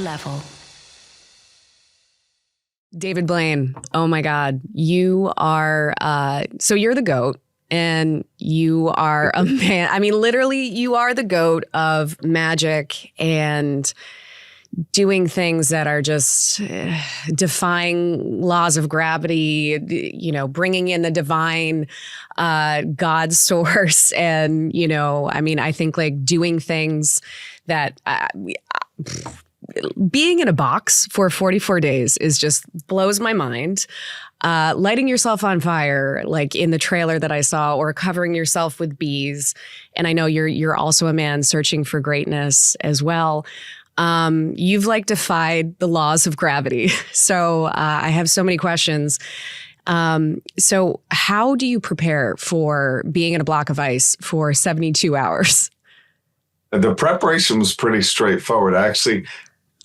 level. David Blaine, oh my God, you are, so you're the GOAT and you are a man. I mean, literally, you are the GOAT of magic and doing things that are just defying laws of gravity, you know, bringing in the divine God source. And, you know, I mean, I think like doing things that being in a box for 44 days is just blows my mind. Lighting yourself on fire, like in the trailer that I saw, or covering yourself with bees. And I know you're also a man searching for greatness as well. You've like defied the laws of gravity. So I have so many questions. So how do you prepare for being in a block of ice for 72 hours? The preparation was pretty straightforward. Actually,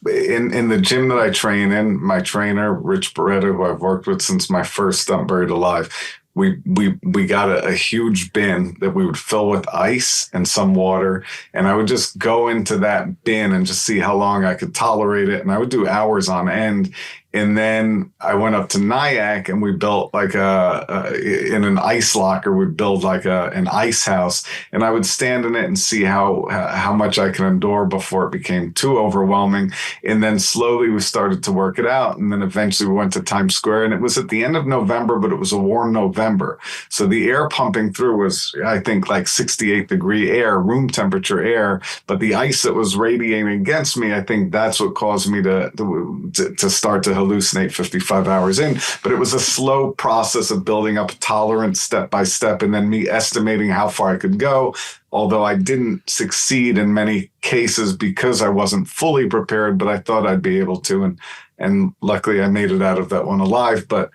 in the gym that I train in, my trainer, Rich Beretta, who I've worked with since my first stunt buried alive, we got a huge bin that we would fill with ice and some water. And I would just go into that bin and just see how long I could tolerate it. And I would do hours on end. And then I went up to Nyack and we built like in an ice locker, we'd build like an ice house. And I would stand in it and see how much I could endure before it became too overwhelming. And then slowly we started to work it out. And then eventually we went to Times Square, and it was at the end of November, but it was a warm November. So the air pumping through was, I think, like 68-degree air, room temperature air. But the ice that was radiating against me, I think that's what caused me to start to hallucinate 55 hours in. But it was a slow process of building up tolerance step by step, and then me estimating how far I could go. Although I didn't succeed in many cases because I wasn't fully prepared, but I thought I'd be able to. And luckily I made it out of that one alive, but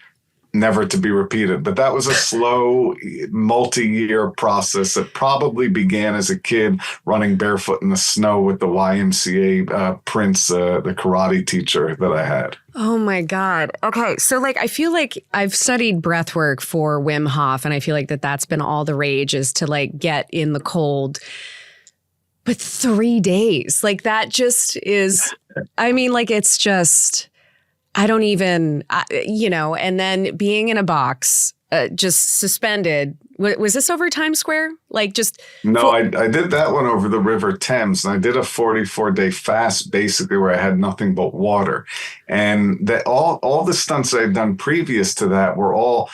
never to be repeated. But that was a slow, multi-year process that probably began as a kid running barefoot in the snow with the YMCA Prince, the karate teacher that I had. Oh my God. Okay. So like, I feel like I've studied breath work for Wim Hof, and I feel like that's been all the rage, is to like get in the cold. But 3 days, like that just is, I mean, like, it's just, I don't even, you know, and then being in a box, just suspended. Was this over Times Square? Like just... No, I did that one over the River Thames, and I did a 44-day fast, basically, where I had nothing but water. And that all the stunts I had done previous to that were all...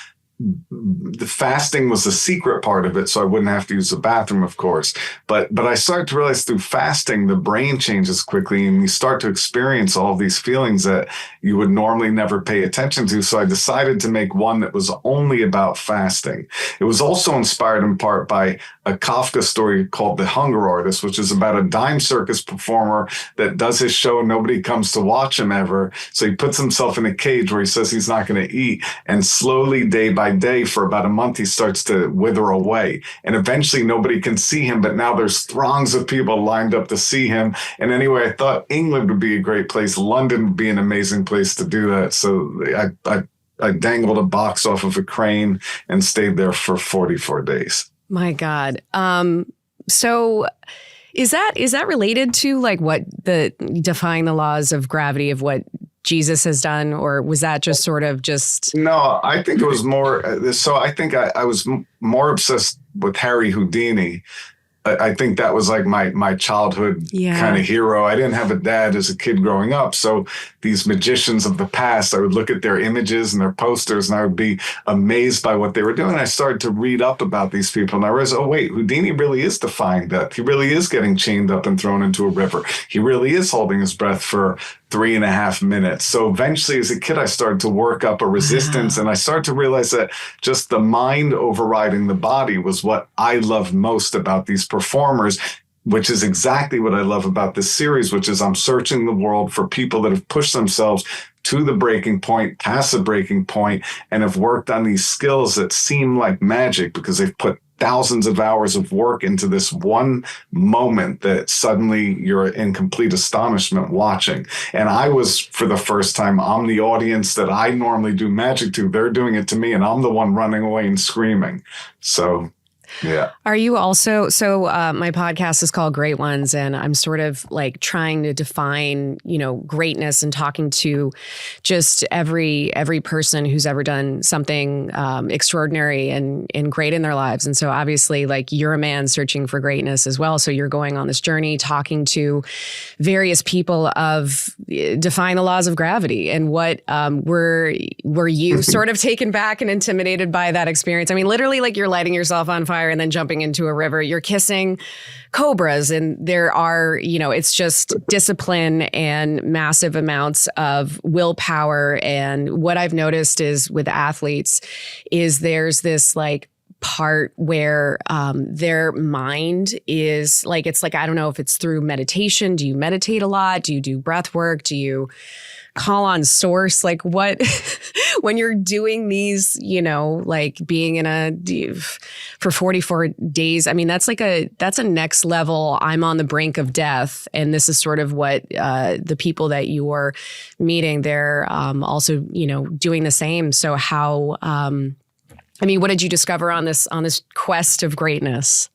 The fasting was the secret part of it, so I wouldn't have to use the bathroom, of course. But I started to realize through fasting, the brain changes quickly, and you start to experience all these feelings that you would normally never pay attention to. So I decided to make one that was only about fasting. It was also inspired in part by a Kafka story called The Hunger Artist, which is about a dime circus performer that does his show and nobody comes to watch him ever. So he puts himself in a cage where he says he's not going to eat, and slowly, day by day, for about a month, he starts to wither away. And eventually nobody can see him, but now there's throngs of people lined up to see him. And anyway, I thought England would be a great place. London would be an amazing place to do that. So I dangled a box off of a crane and stayed there for 44 days. My God. So is that related to like what the defying the laws of gravity of what Jesus has done, or was that just sort of just... No, I think it was more. So I think I was more obsessed with Harry Houdini. I think that was like my childhood kind of hero. I didn't have a dad as a kid growing up. So these magicians of the past, I would look at their images and their posters, and I would be amazed by what they were doing. I started to read up about these people, and I realized, oh, wait, Houdini really is defying death. He really is getting chained up and thrown into a river. He really is holding his breath for 3.5 minutes. So eventually, as a kid, I started to work up a resistance, and I started to realize that just the mind overriding the body was what I loved most about these performers, which is exactly what I love about this series, which is I'm searching the world for people that have pushed themselves to the breaking point, past the breaking point, and have worked on these skills that seem like magic because they've put thousands of hours of work into this one moment that suddenly you're in complete astonishment watching. And I was, for the first time, I'm the audience that I normally do magic to. They're doing it to me, and I'm the one running away and screaming. So Yeah. Are you also, my podcast is called Great Ones, and I'm sort of like trying to define, greatness and talking to just every person who's ever done something extraordinary and great in their lives. And so obviously, like, you're a man searching for greatness as well. So you're going on this journey, talking to various people of defying the laws of gravity. And what were you sort of taken back and intimidated by that experience? I mean, literally, like, you're lighting yourself on fire and then jumping into a river. You're kissing cobras, and there are, it's just discipline and massive amounts of willpower. And what I've noticed is with athletes is there's this like part where their mind is like, it's like, I don't know if it's through meditation. Do you meditate a lot? Do you do breath work? Do you call on source? Like, what, when you're doing these, like being in for 44 days, I mean, that's a next level. I'm on the brink of death. And this is sort of what the people that you're meeting, they're also, doing the same. So how, what did you discover on this quest of greatness?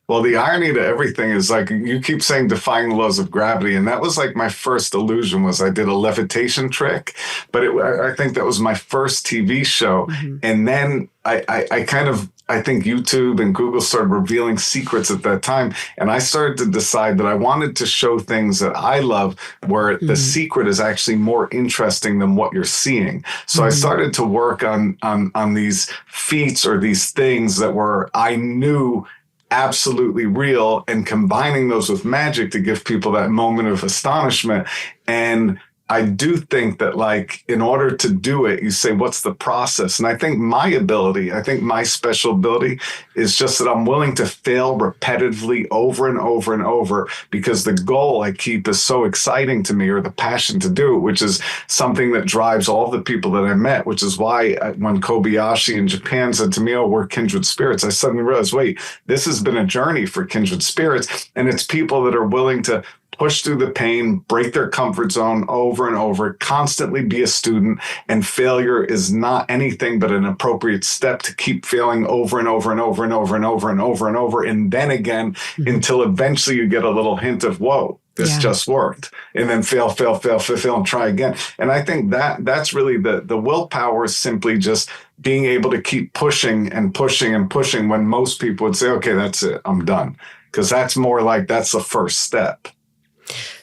Well, the irony to everything is, like, you keep saying defying the laws of gravity. And that was like my first illusion. Was I did a levitation trick, but I think that was my first TV show. Mm-hmm. And then I think YouTube and Google started revealing secrets at that time. And I started to decide that I wanted to show things that I love where the secret is actually more interesting than what you're seeing. So I started to work on these feats or these things that I knew absolutely real, and combining those with magic to give people that moment of astonishment. And I do think that, like, in order to do it, you say, what's the process? And I think my special ability is just that I'm willing to fail repetitively over and over and over, because the goal I keep is so exciting to me, or the passion to do it, which is something that drives all the people that I met, which is why when Kobayashi in Japan said to me, oh, we're kindred spirits, I suddenly realized, wait, this has been a journey for kindred spirits. And it's people that are willing to push through the pain, break their comfort zone over and over, constantly be a student. And failure is not anything but an appropriate step to keep failing over and over and over and over and over and over and over. And then again, until eventually you get a little hint of, whoa, this just worked. And then fail, and try again. And I think that's really the willpower is simply just being able to keep pushing and pushing and pushing when most people would say, okay, that's it, I'm done. Because that's more like, that's the first step.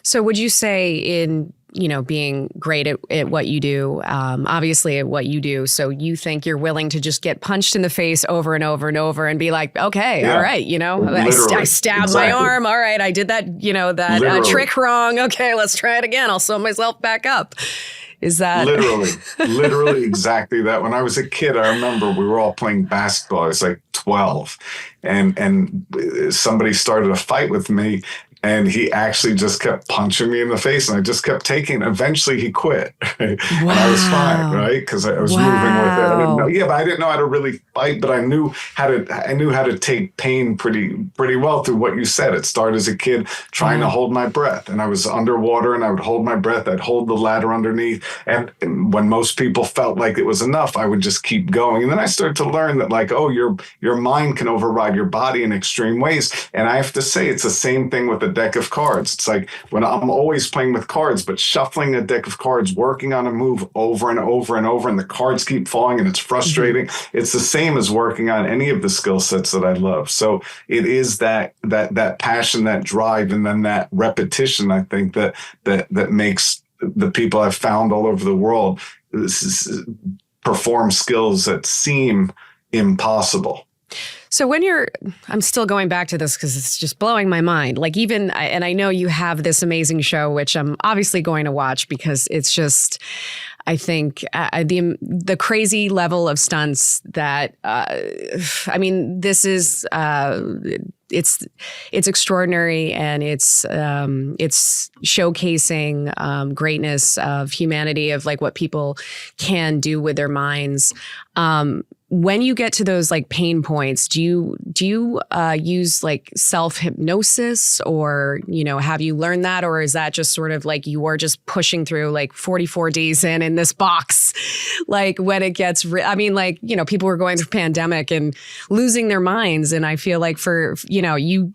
So would you say in, being great at what you do, obviously at what you do, so you think you're willing to just get punched in the face over and over and over and be like, okay, all right, I stabbed my arm. All right, I did that, that trick wrong. Okay, let's try it again. I'll sew myself back up. Is that literally exactly that? When I was a kid, I remember we were all playing basketball. I was like 12, and somebody started a fight with me. And he actually just kept punching me in the face, and I just kept taking it. Eventually, he quit. And I was fine, right? Because I was moving with it. I didn't know, but I didn't know how to really fight, but I knew how to take pain pretty well through what you said. It started as a kid trying to hold my breath, and I was underwater, and I would hold my breath. I'd hold the ladder underneath, and when most people felt like it was enough, I would just keep going. And then I started to learn that, like, oh, your mind can override your body in extreme ways. And I have to say, it's the same thing with a deck of cards. It's like when I'm always playing with cards, but shuffling a deck of cards, working on a move over and over and over, and the cards keep falling, and it's frustrating. It's the same as working on any of the skill sets that I love. So it is that passion, that drive, and then that repetition, I think that makes the people I've found all over the world perform skills that seem impossible. So I'm still going back to this because it's just blowing my mind. Like, even, and I know you have this amazing show, which I'm obviously going to watch because it's just, I think the crazy level of stunts that, this is it's extraordinary, and it's showcasing greatness of humanity, of like what people can do with their minds. When you get to those like pain points, do you use like self-hypnosis, or, have you learned that? Or is that just sort of like you are just pushing through like 44 days in this box? Like when it gets, people were going through pandemic and losing their minds. And I feel like for, you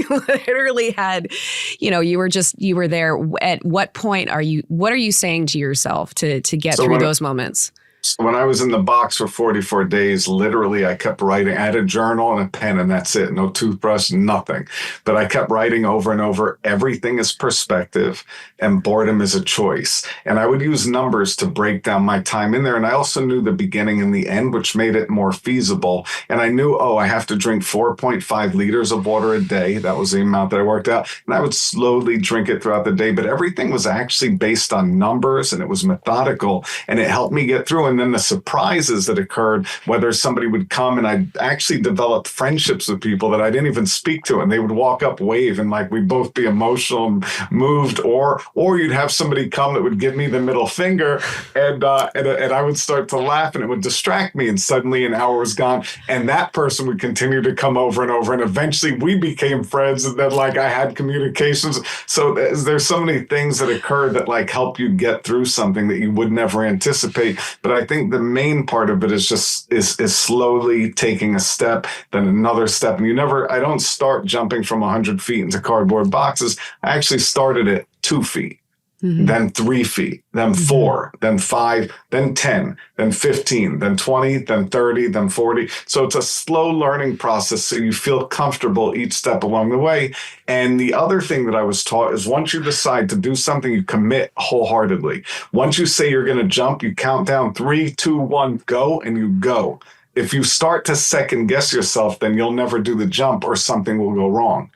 literally had, you were there. At what point what are you saying to yourself to get through those moments? So when I was in the box for 44 days, literally, I kept writing. I had a journal and a pen, and that's it. No toothbrush, nothing. But I kept writing over and over. Everything is perspective, and boredom is a choice. And I would use numbers to break down my time in there. And I also knew the beginning and the end, which made it more feasible. And I knew, I have to drink 4.5 liters of water a day. That was the amount that I worked out. And I would slowly drink it throughout the day. But everything was actually based on numbers, and it was methodical, and it helped me get through. And then the surprises that occurred, whether somebody would come, and I actually developed friendships with people that I didn't even speak to, and they would walk up, wave, and like we'd both be emotional and moved, or you'd have somebody come that would give me the middle finger, and I would start to laugh, and it would distract me, and suddenly an hour was gone, and that person would continue to come over and over, and eventually we became friends, and then like I had communications. So there's so many things that occurred that like help you get through something that you would never anticipate. But I think the main part of it is just is slowly taking a step, then another step. And I don't start jumping from 100 feet into cardboard boxes. I actually started at 2 feet, then 3 feet, then 4, then 5, then 10, then 15, then 20, then 30, then 40. So it's a slow learning process, so you feel comfortable each step along the way. And the other thing that I was taught is once you decide to do something, you commit wholeheartedly. Once you say you're going to jump, you count down 3, 2, 1, go, and you go. If you start to second guess yourself, then you'll never do the jump, or something will go wrong.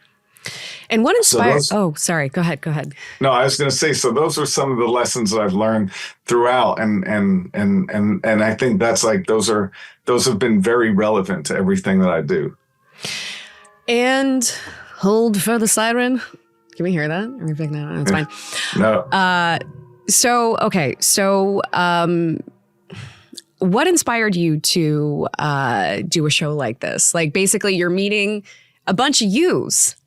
And what inspired? Sorry. Go ahead. No, I was going to say, so those are some of the lessons that I've learned throughout, and I think that's like those have been very relevant to everything that I do. And hold for the siren. Can we hear that? Are we picking that up? It's fine. No. So what inspired you to do a show like this? Like basically, you're meeting a bunch of yous.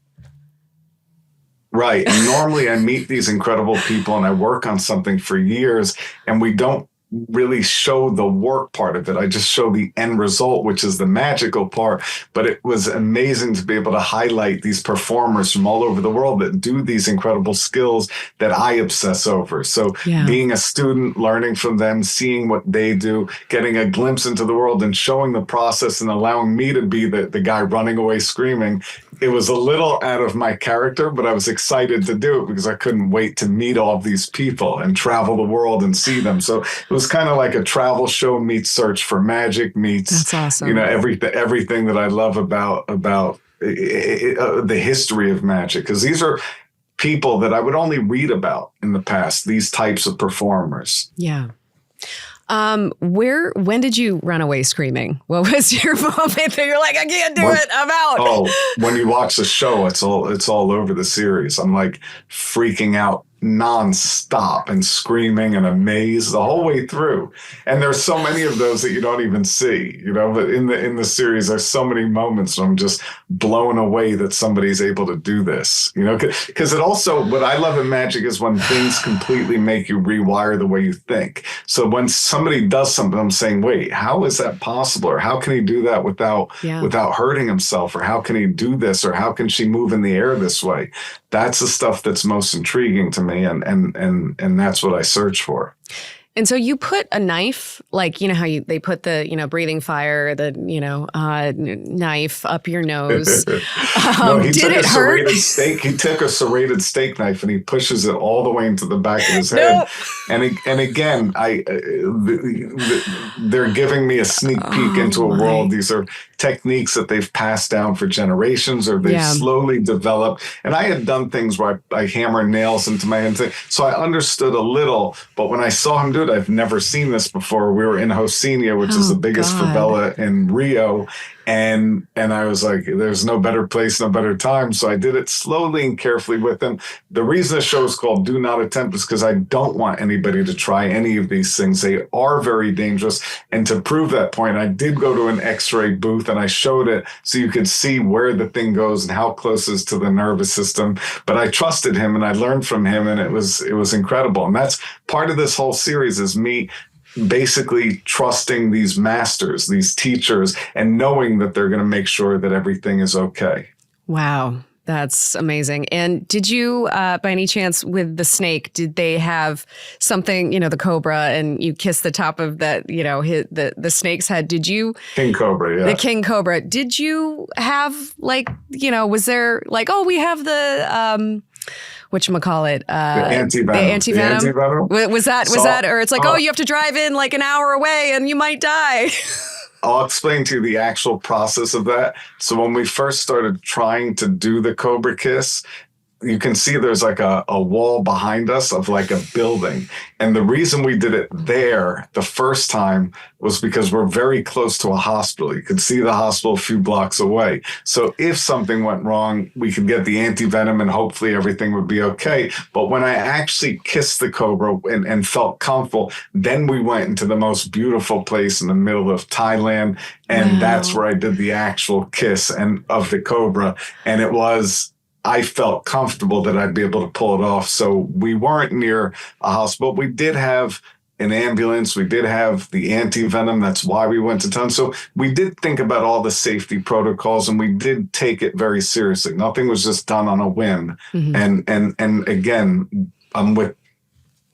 Right. And normally I meet these incredible people and I work on something for years, and we don't really show the work part of it. I just show the end result, which is the magical part. But it was amazing to be able to highlight these performers from all over the world that do these incredible skills that I obsess over. So being a student, learning from them, seeing what they do, getting a glimpse into the world and showing the process and allowing me to be the guy running away screaming. It was a little out of my character, but I was excited to do it because I couldn't wait to meet all of these people and travel the world and see them. So it was kind of like a travel show meets Search for Magic meets, that's awesome. Everything that I love about the history of magic, because these are people that I would only read about in the past, these types of performers. Yeah. When did you run away screaming? What was your moment that you're like, I can't do it, I'm out? Oh, when you watch the show, it's all over the series. I'm like freaking out nonstop and screaming and amazed the whole way through. And there's so many of those that you don't even see, but in the series, there's so many moments where I'm just blown away that somebody's able to do this, because it also, what I love in magic is when things completely make you rewire the way you think. So when somebody does something, I'm saying, wait, how is that possible? Or how can he do that without hurting himself? Or how can he do this? Or how can she move in the air this way? That's the stuff that's most intriguing to me, and that's what I search for. And so you put a knife, like, how they put the, breathing fire, the, knife up your nose. No, he did took it a hurt? serrated steak. He took a serrated steak knife and he pushes it all the way into the back of his head. And again, they're giving me a sneak peek into a world. These are techniques that they've passed down for generations, or they've slowly developed. And I had done things where I hammer nails into my hand, so I understood a little. But when I saw him do it, I've never seen this before. We were in Hosinia, which is the biggest favela in Rio. And I was like, there's no better place, no better time. So I did it slowly and carefully with him. The reason the show is called Do Not Attempt is because I don't want anybody to try any of these things. They are very dangerous. And to prove that point, I did go to an X-ray booth and I showed it so you could see where the thing goes and how close it is to the nervous system. But I trusted him and I learned from him, and it was incredible. And that's part of this whole series, is me basically trusting these masters, these teachers, and knowing that they're going to make sure that everything is okay. Wow. That's amazing. And did you, by any chance, with the snake, did they have something, the cobra, and you kiss the top of that, the snake's head? Did you? King cobra, yeah. The king cobra. Did you have was there we have the, whatchamacallit? The anti-venom. The anti-venom? The anti-venom? Was that, or it's like, you have to drive in like an hour away and you might die. I'll explain to you the actual process of that. So when we first started trying to do the Cobra Kiss, you can see there's like a wall behind us of like a building. And the reason we did it there the first time was because we're very close to a hospital. You could see the hospital a few blocks away. So if something went wrong, we could get the anti-venom and hopefully everything would be okay. But when I actually kissed the cobra and felt comfortable, then we went into the most beautiful place in the middle of Thailand. And that's where I did the actual kiss of the cobra. And I felt comfortable that I'd be able to pull it off. So we weren't near a hospital. We did have an ambulance. We did have the anti-venom. That's why we went to town. So we did think about all the safety protocols, and we did take it very seriously. Nothing was just done on a whim. Mm-hmm. And again, I'm with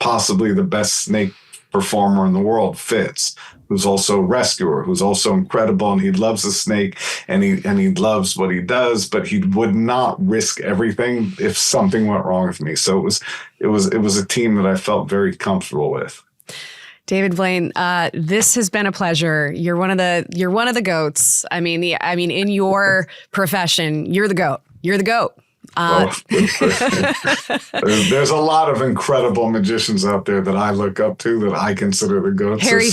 possibly the best snake performer in the world, Fitz, who's also a rescuer, who's also incredible, and he loves the snake, and he loves what he does, but he would not risk everything if something went wrong with me. So it was a team that I felt very comfortable with. David Blaine, this has been a pleasure. You're one of the goats. I mean, in your profession, you're the goat. You're the goat. There's a lot of incredible magicians out there that I look up to, that I consider the goats. Harry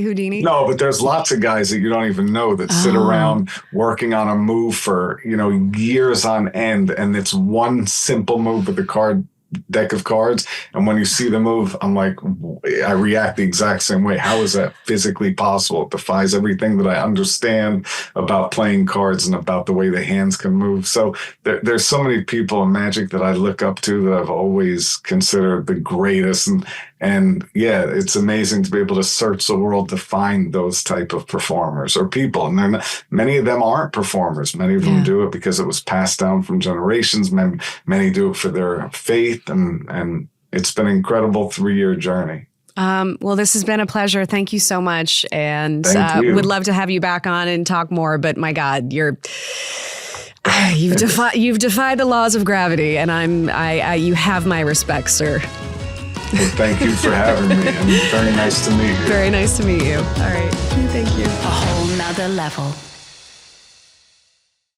Houdini? No, but there's lots of guys that you don't even know that sit around working on a move for, years on end. And it's one simple move with a deck of cards. And when you see the move, I'm like, I react the exact same way. How is that physically possible? It defies everything that I understand about playing cards and about the way the hands can move. So there's so many people in magic that I look up to that I've always considered the greatest. And yeah, it's amazing to be able to search the world to find those type of performers or people. And many of them aren't performers. Many of them do it because it was passed down from generations. Many do it for their faith. And it's been an incredible 3-year journey. Well, this has been a pleasure. Thank you so much. And would love to have you back on and talk more. But my God, you've defied the laws of gravity. And you have my respect, sir. Well, thank you for having me, and very nice to meet you. Very nice to meet you. All right. Thank you. A whole nother level.